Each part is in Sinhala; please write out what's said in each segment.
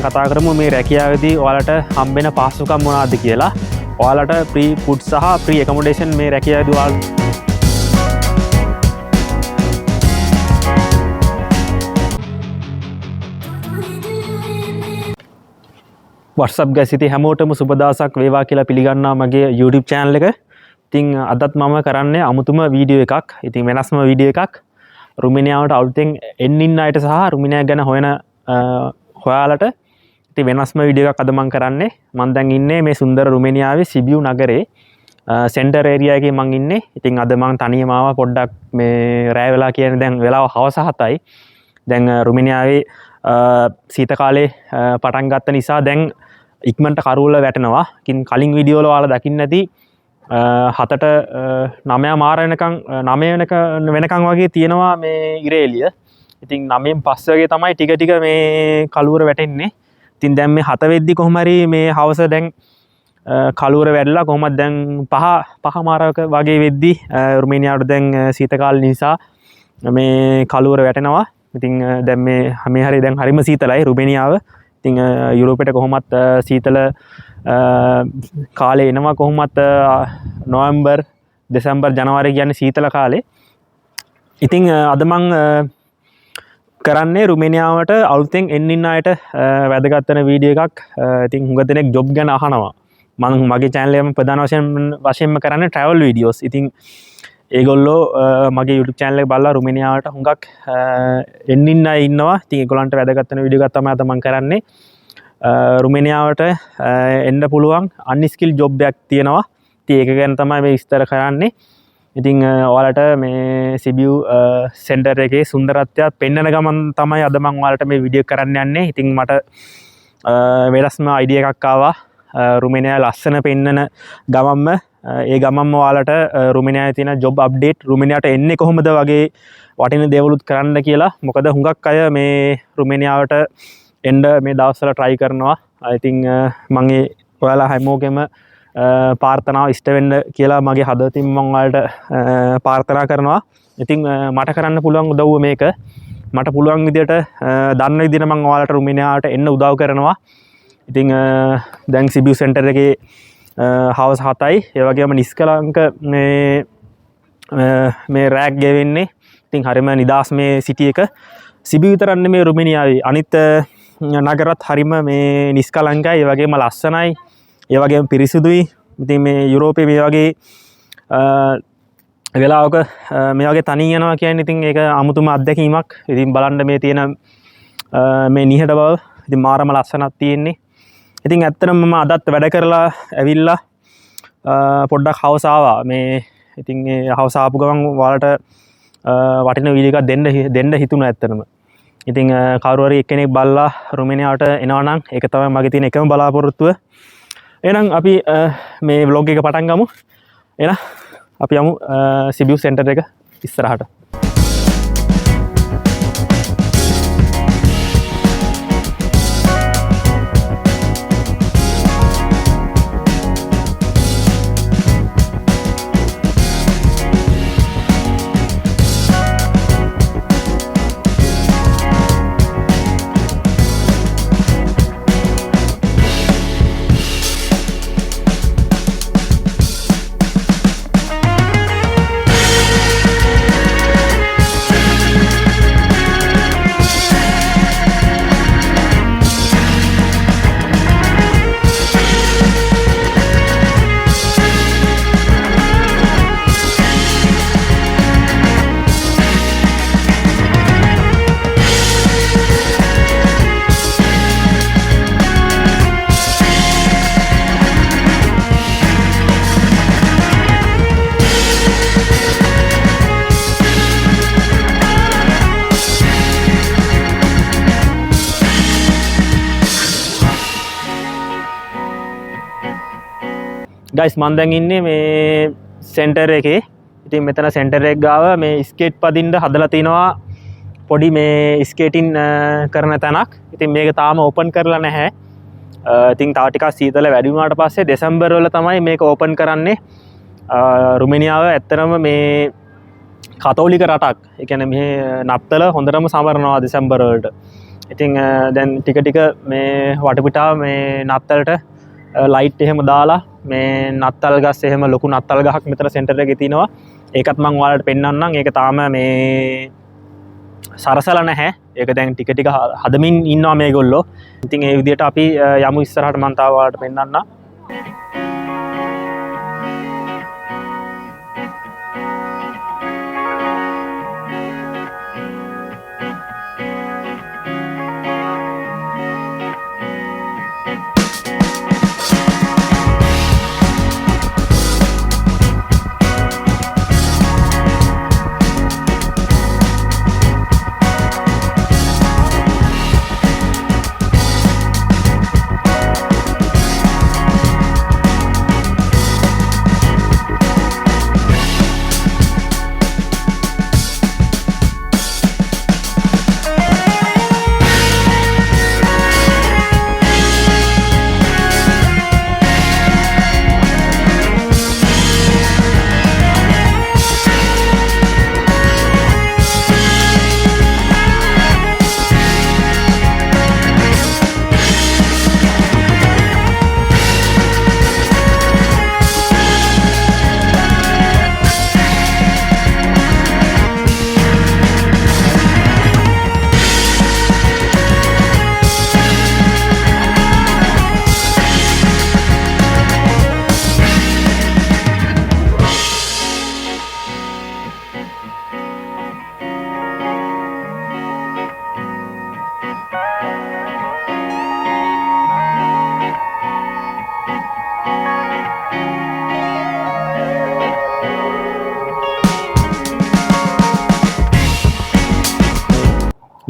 කතා කරමු මේ රැකියාවේදී ඔයාලට හම්බෙන පහසුකම් මොනවද කියලා. ඔයාලට ප්‍රී ෆුඩ් සහ ප්‍රී ඇකොමොඩේෂන් මේ රැකියාවේදී ඔයාලා What's up guys, ඉතින් හැමෝටම සුබ දවසක් වේවා කියලා පිළිගන්නවා මගේ YouTube channel එක. ඉතින් අදත් මම කරන්නේ අමුතුම වීඩියෝ එකක්. ඉතින් වෙනස්ම වීඩියෝ එකක්. රුමේනියාවට අවුටෙන් එන්න අයට සහ රුමේනියා ගැන හොයාලට ඉතින් වෙනස්ම වීඩියෝ එකක් අද මම කරන්නේ. මම දැන් ඉන්නේ මේ සුන්දර රුමේනියාවේ සිබියු නගරේ සෙන්ටර් ඒරියා එකේ මම ඉන්නේ. ඉතින් අද මම තනියම ආවා පොඩ්ඩක් මේ රැය වෙලා කියන්නේ දැන් වෙලාව හවස 7යි. දැන් රුමේනියාවේ සීත කාලේ පටන් ගත්ත නිසා දැන් ඉක්මනට කරුවල වැටෙනවා. ඉතින් කලින් වීඩියෝ වල ඔයාලා දකින්න ඇති 7ට 9 මාර වෙනකන් 9 වෙනකන් වගේ තියෙනවා මේ ඉර එළිය. ඉතින් 9න් පස්සේ වගේ තමයි ටික ටික මේ කළුවර වැටෙන්නේ. ඉතින් දැන් මේ 7 වෙද්දි කොහොම හරි මේ හවස දැන් කළුවර වැඩිලා කොහොමද දැන් 5 මාරක වගේ වෙද්දි රුමේනියාවට දැන් සීත කාල නිසා මේ කළුවර වැටෙනවා. ඉතින් දැන් මේ හරි දැන් හරිම සීතලයි රුමේනියාව. ඉතින් යුරෝපයට කොහොමත් සීතල කාලේ එනවා කොහොමත් නොවැම්බර් දෙසැම්බර් ජනවාරි කියන්නේ සීතල කාලේ. ඉතින් අද මම කරන්නේ රුමේනියාවට අලුතෙන් එන්න අයට වැදගත් වෙන වීඩියෝ එකක්. ඉතින් හුඟ දෙනෙක් ජොබ් ගැන අහනවා. මම මගේ channel එකේ ප්‍රධාන වශයෙන්ම කරන්නේ travel videos. ඉතින් ඒගොල්ලෝ මගේ YouTube channel එක බලලා රුමේනියාවට හුඟක් එන්න අය ඉන්නවා. ඉතින් ඒගොල්ලන්ට වැදගත් වෙන වීඩියෝ එකක් තමයි අද මම කරන්නේ. රුමේනියාවට එන්න පුළුවන් unskilled job එකක් තියෙනවා. ඉතින් ඒක ගැන තමයි මේ විස්තර කරන්නේ. ඉතින් ඔයාලට මේ සිබියු සෙන්ටර් එකේ සුන්දරත්වය පෙන්වන ගමන් තමයි අද මම ඔයාලට මේ වීඩියෝ කරන්න යන්නේ. ඉතින් මට වෙනස්ම අයිඩියා එකක් ආවා. රුමේනියාවේ ලස්සන පෙන්වන ගමන්ම ඒ ගමන්ම ඔයාලට රුමේනියාවේ තියෙන ජොබ් අප්ඩේට් රුමේනියාවට එන්නේ කොහොමද වගේ වටින දේවලුත් කරන්න කියලා. මොකද හුඟක් අය මේ රුමේනියාවට එන්න මේ දවස්වල try කරනවා. ඉතින් මම ඔයාලා හැමෝගෙම ප්‍රාර්ථනාව ඉෂ්ට වෙන්න කියලා මගේ හදවතින් මම ඔයාලට ප්‍රාර්ථනා කරනවා. ඉතින් මට කරන්න පුළුවන් උදව්ව මේක. මට පුළුවන් විදියට දන්න විදියට මම ඔයාලට රුමේනියාවට එන්න උදව් කරනවා. ඉතින් දැන් සිබියු සෙන්ටර් එකේ හවස් 7යි. ඒ වගේම නිස්කලංක මේ රෑක් ගෙවෙන්නේ. ඉතින් හරිම නිදාස් මේ සිටි එක. සිබියු විතරක් නෙමේ රුමේනියාවේ අනිත් නගරත් හරිම මේ නිස්කලංකයි. ඒ වගේම ලස්සනයි. ඒ වගේම පිරිසිදුයි. ඉතින් මේ යුරෝපයේ මේ වගේ වෙලාවක මේ වගේ තනින් යනවා කියන්නේ ඉතින් ඒක අමුතුම අත්දැකීමක්. ඉතින් බලන්න මේ තියෙන මේ නිහඬ බව. ඉතින් මාරම ලස්සනක් තියෙන්නේ. ඉතින් ඇත්තටම මම අදත් වැඩ කරලා ඇවිල්ලා පොඩ්ඩක් හවස ආවා. මේ ඉතින් මේ හවස ආපු ගමන් ඔයාලට වටින වීඩියෝ එකක් දෙන්න හිතුණා ඇත්තටම. ඉතින් කවුරු හරි එක්කෙනෙක් බලලා රුමේනියාවට එනවා නම් ඒක තමයි මගේ තියෙන එකම බලාපොරොත්තුව. එහෙනම් අපි මේ vlog එක පටන් ගමු. එහෙනම් අපි යමු සිබියු සෙන්ටර් එක ඉස්සරහට. ගයිස් මම දැන් ඉන්නේ මේ සෙන්ටර් එකේ. ඉතින් මෙතන සෙන්ටර් එක ගාව මේ ස්කේට් පදින්න හදලා තිනවා පොඩි මේ ස්කේටින් කරන තැනක්. ඉතින් මේක තාම ඕපන් කරලා නැහැ. ඉතින් තව ටිකක් සීතල වැඩි වුණාට පස්සේ දෙසැම්බර් වල තමයි මේක ඕපන් කරන්නේ. රුමේනියාව ඇත්තටම මේ කතෝලික රටක්. ඒ කියන්නේ මේ නත්තල හොඳටම සමරනවා දෙසැම්බර් වලට. ඉතින් දැන් ටික මේ වටපිටාව මේ නත්තලට ලයිට් එහෙම දාලා මේ නත්තල් ගස් එහෙම ලොකු නත්තල් ගහක් මෙතන සෙන්ටර් එකේ තියෙනවා. ඒකත් මම ඔයාලට පෙන්නන්නම්. ඒක තාම මේ සරසලා නැහැ. ඒක දැන් ටික හදමින් ඉන්නවා මේගොල්ලෝ. ඉතින් ඒ විදිහට අපි යමු ඉස්සරහට මම තාම ඔයාලට පෙන්නන්නම්.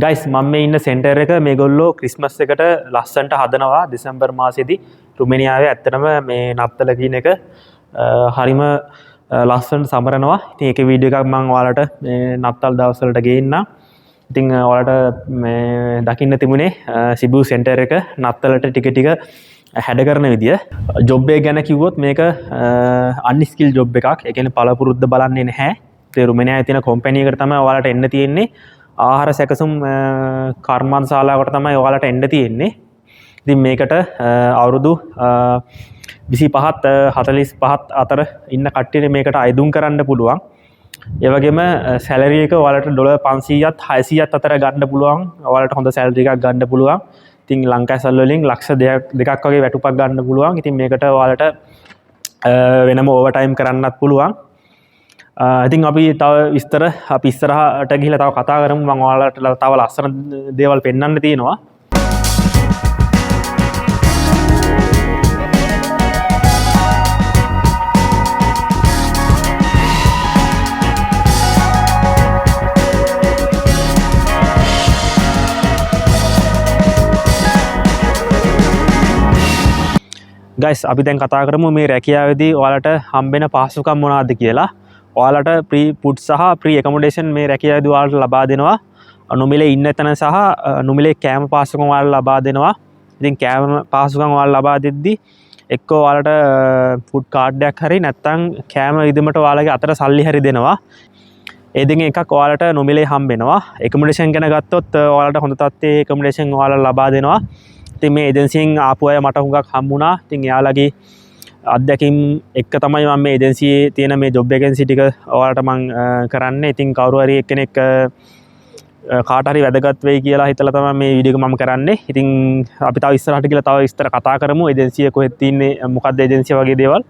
ගයිස් මම මේ ඉන්න සෙන්ටර් එක මේගොල්ලෝ ක්‍රිස්මස් එකට ලස්සන්ට හදනවා දෙසැම්බර් මාසෙදී රුමේනියාවේ. ඇත්තටම මේ නත්තල කියන එක හරිම ලස්සනට සමරනවා. ඉතින් ඒකේ වීඩියෝ එකක් මම ඔයාලට මේ නත්තල් දවස්වලට ගේන්නම්. ඉතින් ඔයාලට මේ දකින්න තිබුණේ සිබු සෙන්ටර් එක නත්තලට ටික හැඩ කරන විදිය. ජොබ් එක ගැන කිව්වොත් මේක අන්ස්කිල් ජොබ් එකක්. ඒ කියන්නේ පළපුරුද්ද බලන්නේ නැහැ. ඒ රුමේනියාවේ තියෙන කම්පැනි එකට තමයි ඔයාලට එන්න තියෙන්නේ. ආහාර සැකසුම් කර්මාන්තශාලාවකට තමයි ඔයාලට එන්න තියෙන්නේ. ඉතින් මේකට අවුරුදු 25ත් 45ත් අතර ඉන්න කට්ටියට මේකට අයදුම් කරන්න පුළුවන්. ඒ වගේම සැලරි එක ඔයාලට ඩොලර් 500ත් 600ත් අතර ගන්න පුළුවන්. ඔයාලට හොඳ සැලරි එකක් ගන්න පුළුවන්. ඉතින් ලංකා සල්ලි වලින් ලක්ෂ 2ක් වගේ වැටුපක් ගන්න පුළුවන්. ඉතින් මේකට ඔයාලට වෙනම ඕවර් ටයිම් කරන්නත් පුළුවන්. ඉතින් අපි තව විස්තර අපි ඉස්සරහට ගිහිල්ලා තව කතා කරමු. මම ඔයාලට තව ලස්සන දේවල් පෙන්වන්න තියෙනවා. ගයිස් අපි දැන් කතා කරමු මේ රැකියාවේදී ඔයාලට හම්බෙන පහසුකම් මොනවද කියලා. ඔයාලට ප්‍රී ෆුඩ් සහ ප්‍රී ඇකොමොඩේෂන් මේ රැකියාවේදී ඔයාලට ලබා දෙනවා. නොමිලේ ඉන්න තැන සහ නොමිලේ කෑම පහසුකම් ඔයාලට ලබා දෙනවා. ඉතින් කෑම පහසුකම් ඔයාලට ලබා දෙද්දී එක්කෝ ඔයාලට ෆුඩ් කාඩ් එකක් හරි නැත්නම් කෑම ඉදමට ඔයාලගේ අතට සල්ලි හරි දෙනවා. ඒ දෙකෙන් එකක් ඔයාලට නොමිලේ හම්බෙනවා. ඇකොමොඩේෂන් ගැන ගත්තොත් ඔයාලට හොඳ තත්ත්වයේ ඇකොමොඩේෂන් ඔයාලට ලබා දෙනවා. ඉතින් මේ ඒජන්සියෙන් ආපු අය මට හුඟක් හම්බුණා. ඉතින් එයාලගේ අත්දැකීම් එක්ක තමයි මම මේ ඒජන්සියේ තියෙන මේ ජොබ් වේකන්සි ටික ඔයාලට මම කරන්නේ. ඉතින් කවුරු හරි එක්කෙනෙක් කාට හරි වැදගත් වෙයි කියලා හිතලා තමයි මේ වීඩියෝ එක මම කරන්නේ. ඉතින් අපි තව ඉස්සරහට ගිහලා තව විස්තර කතා කරමු. ඒජන්සිය කොහෙද තින්නේ, මොකක්ද ඒජන්සිය වගේ දේවල්.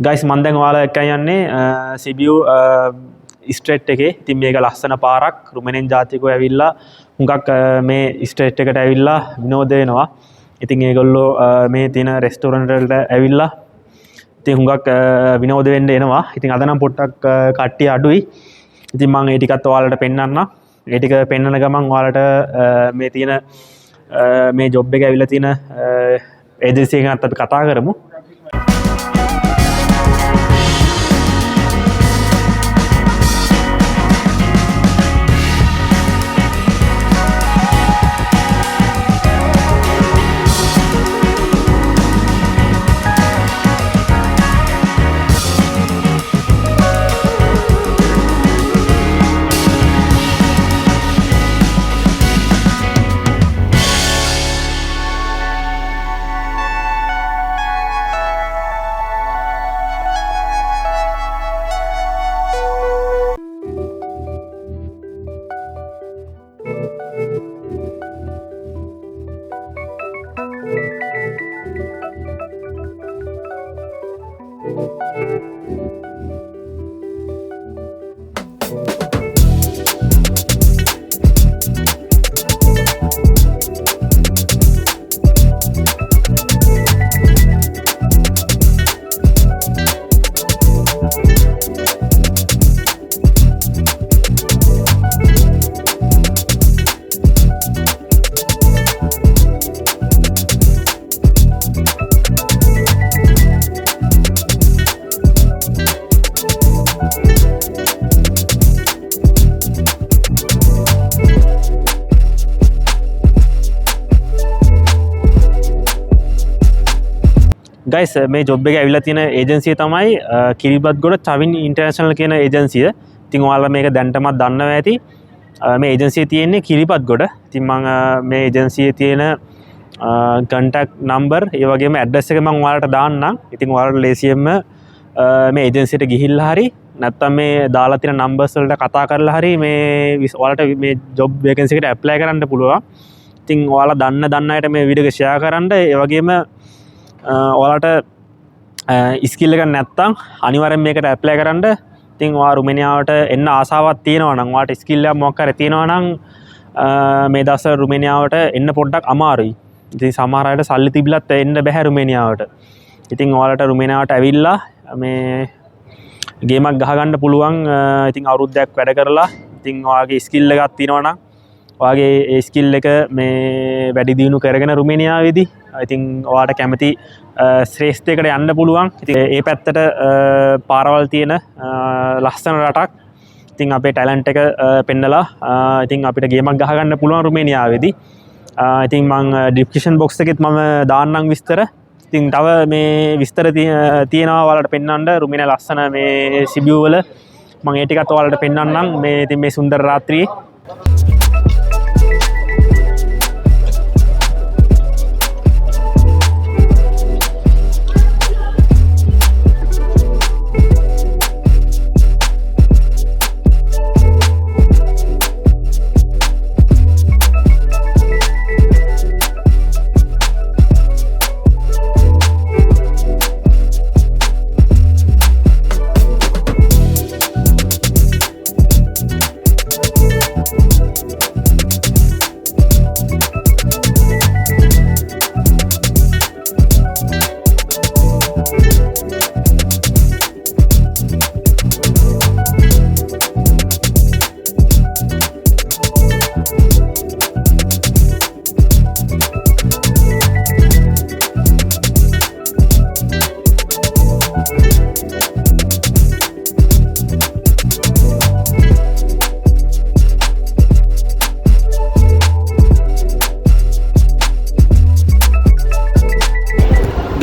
ගයිස් මම දැන් ඔයාලා එක්ක යන්නේ සිබියු ස්ට්‍රීට් එකේ. ඉතින් මේක ලස්සන පාරක්. රුමෙනියන් ජාතිකයෝ ඇවිල්ලා හුඟක් මේ ස්ට්‍රීට් එකට ඇවිල්ලා විනෝද වෙනවා. ඉතින් ඒගොල්ලෝ මේ තියෙන රෙස්ටෝරන්ට් වලට ඇවිල්ලා ඉතින් හුඟක් විනෝද වෙන්න එනවා. ඉතින් අද නම් පොඩ්ඩක් කට්ටිය අඩුයි. ඉතින් මම ඒ ටිකත් ඔයාලට පෙන්නන්නම්. ඒ ටික පෙන්නන ගමන් ඔයාලට මේ තියෙන මේ ජොබ් එක ඇවිල්ලා තියෙන ඒජන්සි එකකට අපි කතා කරමු. ගයිස් මේ ජොබ් එක ඇවිල්ලා තියෙන ඒජන්සිය තමයි කිරිබත්ගොඩ චවින් ඉන්ටර්නැෂනල් කියන ඒජන්සිය. ඉතින් ඔයාලා මේක දැන්ටමත් දන්නවා ඇති. මේ ඒජන්සිය තියෙන්නේ කිරිබත්ගොඩ. ඉතින් මම මේ ඒජන්සියේ තියෙන කන්ටැක්ට් නම්බර් ඒ වගේම ඇඩ්‍රස් එක මම ඔයාලට දාන්නම්. ඉතින් ඔයාලට ලේසියෙන්ම මේ ඒජන්සියට ගිහිල්ලා හරි නැත්තම් මේ දාලා තියෙන නම්බර්ස් වලට කතා කරලා හරි මේ ඔයාලට මේ ජොබ් වේකන්සි එකට ඇප්ලයි කරන්න පුළුවන්. ඉතින් ඔයාලා දන්න අයට මේ වීඩියෝ එක ෂෙයා කරන්න. ඒ වගේම ඔයාලට ස්කිල් එක නැත්තම් අනිවාර්යෙන් මේකට ඇප්ලයි කරන්න. ඉතින් ඔයා රුමේනියාවට එන්න ආසාවක් තියෙනවා නම් ඔයාලට ස්කිල් එකක් මොකක් හරි තියෙනවා නම් මේ දවස්වල රුමේනියාවට එන්න පොඩ්ඩක් අමාරුයි. ඉතින් සමහර අයට සල්ලි තිබිලත් එන්න බෑ රුමේනියාවට. ඉතින් ඔයාලට රුමේනියාවට ඇවිල්ලා මේ ගේමක් ගහගන්න පුළුවන්. ඉතින් අවුරුද්දක් වැඩ කරලා ඉතින් ඔයාගේ ස්කිල් එකක් තියෙනවා නම් ඔයාගේ ඒ ස්කිල් එක මේ වැඩි දියුණු කරගෙන රුමේනියාවේදී ඉතින් ඔයාලට කැමති ශ්‍රේෂ්ඨයකට යන්න පුළුවන්. ඉතින් ඒ පැත්තට පාරවල් තියෙන ලස්සන රටක්. ඉතින් අපේ ටැලන්ට් එක පෙන්නලා ඉතින් අපිට ගේමක් ගහගන්න පුළුවන් රුමේනියාවේදී. ඉතින් මම ඩිස්ක්‍රිප්ෂන් බොක්ස් එකෙත් මම දාන්නම් විස්තර. ඉතින් තව මේ විස්තර තියෙනවා ඔයාලට පෙන්වන්න රුමේනියා ලස්සන මේ සිබියු වල මම ඒ ටිකත් ඔයාලට පෙන්වන්නම් මේ ඉතින් මේ සුන්දර රාත්‍රියේ.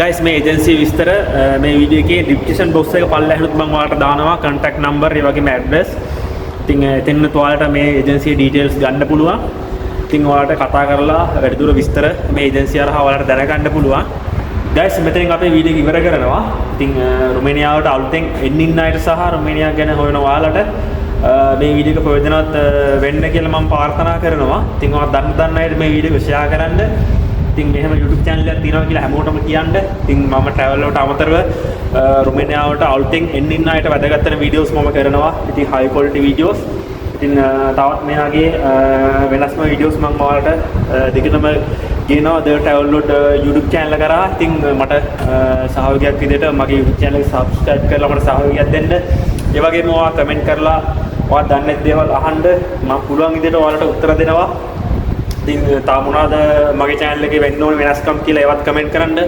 ගයිස් මේ ඒජන්සි විස්තර මේ වීඩියෝ එකේ ඩිස්ක්‍රිප්ෂන් බොක්ස් එක පල්ලෙහානුත් මම ඔයාලට දානවා කන්ටැක්ට් නම්බර් ඒ වගේම ඇඩ්‍රස්. ඉතින් එතනත් ඔයාලට මේ ඒජන්සියේ ඩීටේල්ස් ගන්න පුළුවන්. ඉතින් ඔයාලට කතා කරලා වැඩිදුර විස්තර මේ ඒජන්සිය හරහා ඔයාලට දැනගන්න පුළුවන්. ගයිස් මෙතනින් අපේ වීඩියෝ එක ඉවර කරනවා. ඉතින් රුමේනියාවට අලුතෙන් එන්න අයට සහ රුමේනියාව ගැන හොයන ඔයාලට මේ වීඩියෝ එක ප්‍රයෝජනවත් වෙන්න කියලා මම ප්‍රාර්ථනා කරනවා. ඉතින් ඔයාලා දන්න අයට මේ වීඩියෝ එක ෂෙයා කරන්න. ඉතින් මෙහෙම YouTube channel එකක් තියෙනවා කියලා හැමෝටම කියන්න. ඉතින් මම travel වලට අමතරව රුමේනියාවට අලුතෙන් එන්න අයට වැදගත් වෙන videos මම කරනවා. ඉතින් high quality videos. ඉතින් තවත් මෙයාගේ වෙනස්ම videos මම ඔයාලට දෙකටම ගේනවා The Travel Load YouTube channel එක කරා. ඉතින් මට සහයෝගයක් විදිහට මගේ YouTube channel එක subscribe කරලා මට සහයෝගයක් දෙන්න. ඒ වගේම ඔයා comment කරලා ඔයා දන්නේ දේවල් අහන්න මම පුළුවන් විදිහට ඔයාලට උත්තර දෙනවා. ඉතින් තා මොනවාද මගේ channel එකේ වෙන්න ඕන වෙනස්කම් කියලා ඒවත් කමෙන්ට් කරන්න.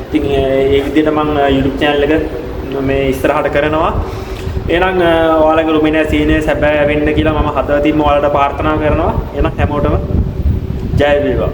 ඉතින් ඒ විදිහට මම YouTube channel එක මේ ඉස්සරහට කරනවා. එහෙනම් ඔයාලගේ රුමේනියා සීනේ සැබෑ වෙන්න කියලා මම හදවතින්ම ඔයාලට ප්‍රාර්ථනා කරනවා. එහෙනම් හැමෝටම ජය වේවා.